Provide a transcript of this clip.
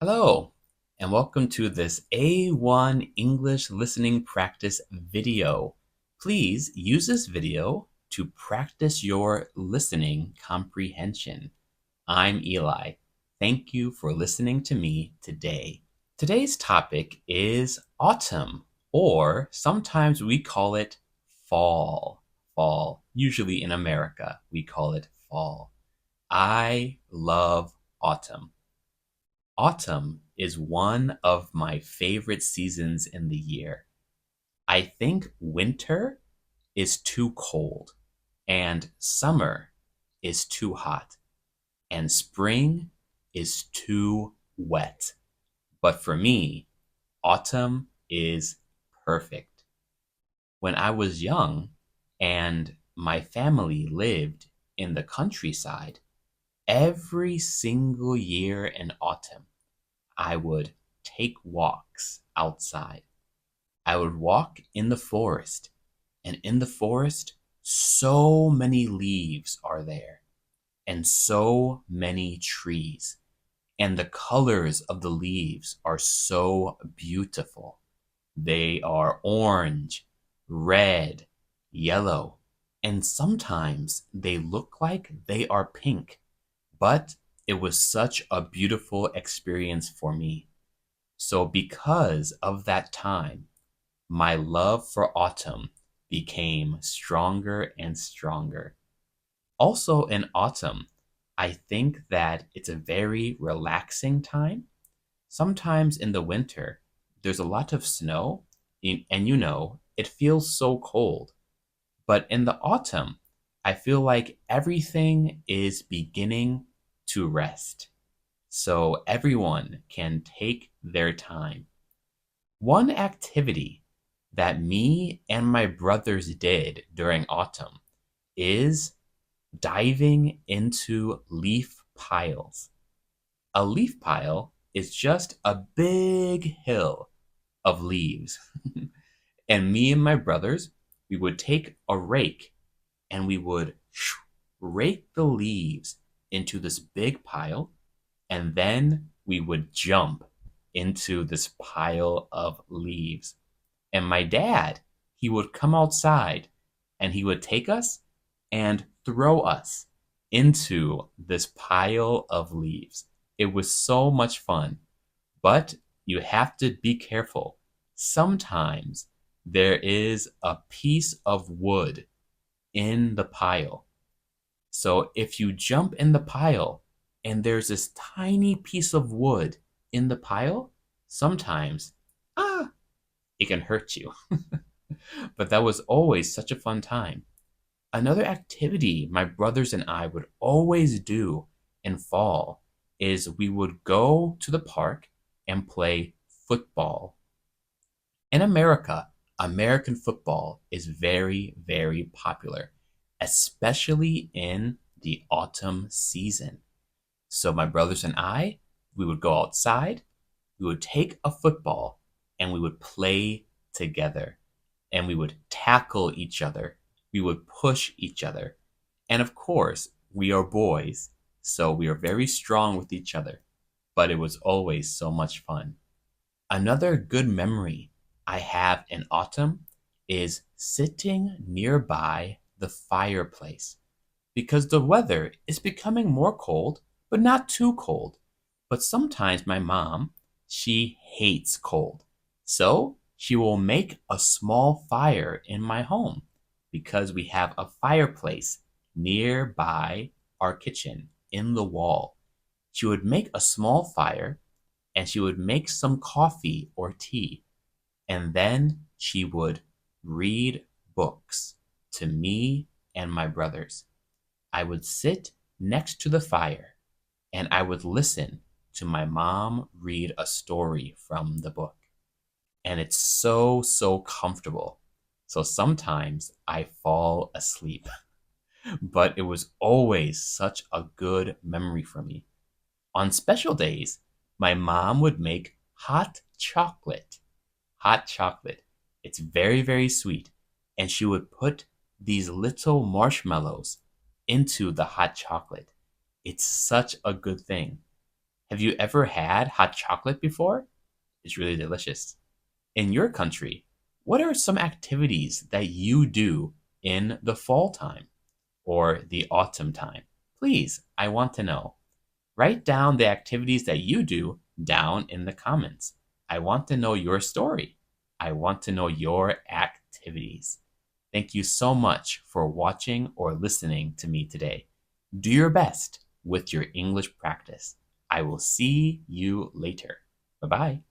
Hello, and welcome to this A1 English listening practice video. Please use this video to practice your listening comprehension. I'm Eli. Thank you for listening to me today. Today's topic is autumn, or sometimes we call it fall. Fall. Usually in America, we call it fall. I love autumn. Autumn is one of my favorite seasons in the year. I think winter is too cold, and summer is too hot, and spring is too wet. But for me, autumn is perfect. When I was young and my family lived in the countryside, every single year in autumn, I would take walks outside. I would walk in the forest, and in the forest, so many leaves are there, and so many trees, and the colors of the leaves are so beautiful. They are orange, red, yellow, and sometimes they look like they are pink. But it was such a beautiful experience for me. So, because of that time, my love for autumn became stronger and stronger. Also, in autumn, I think that it's a very relaxing time. Sometimes in the winter, there's a lot of snow, and it feels so cold. But in the autumn, I feel like everything is beginning to rest. So everyone can take their time. One activity that me and my brothers did during autumn is diving into leaf piles. A leaf pile is just a big hill of leaves. And me and my brothers, we would take a rake and we would rake the leaves into this big pile, and then we would jump into this pile of leaves. And my dad, he would come outside and he would take us and throw us into this pile of leaves. It was so much fun, but you have to be careful. Sometimes there is a piece of wood in the pile. So if you jump in the pile and there's this tiny piece of wood in the pile, sometimes, ah, it can hurt you. But that was always such a fun time. Another activity my brothers and I would always do in fall is we would go to the park and play football. In America, American football is very, very popular, especially in the autumn season. So my brothers and I, we would go outside, we would take a football, and we would play together. And we would tackle each other. We would push each other. And of course, we are boys, so we are very strong with each other. But it was always so much fun. Another good memory I have in autumn is sitting nearby the fireplace because the weather is becoming more cold, but not too cold. But sometimes my mom, she hates cold. So she will make a small fire in my home because we have a fireplace nearby our kitchen in the wall. She would make a small fire and she would make some coffee or tea. And then she would read books to me and my brothers. I would sit next to the fire and I would listen to my mom read a story from the book. And it's so, so comfortable. So sometimes I fall asleep, but it was always such a good memory for me. On special days, my mom would make hot chocolate. Hot chocolate. It's very, very sweet. And she would put these little marshmallows into the hot chocolate. It's such a good thing. Have you ever had hot chocolate before? It's really delicious. In your country, what are some activities that you do in the fall time or the autumn time? Please, I want to know. Write down the activities that you do down in the comments. I want to know your story. I want to know your activities. Thank you so much for watching or listening to me today. Do your best with your English practice. I will see you later. Bye bye.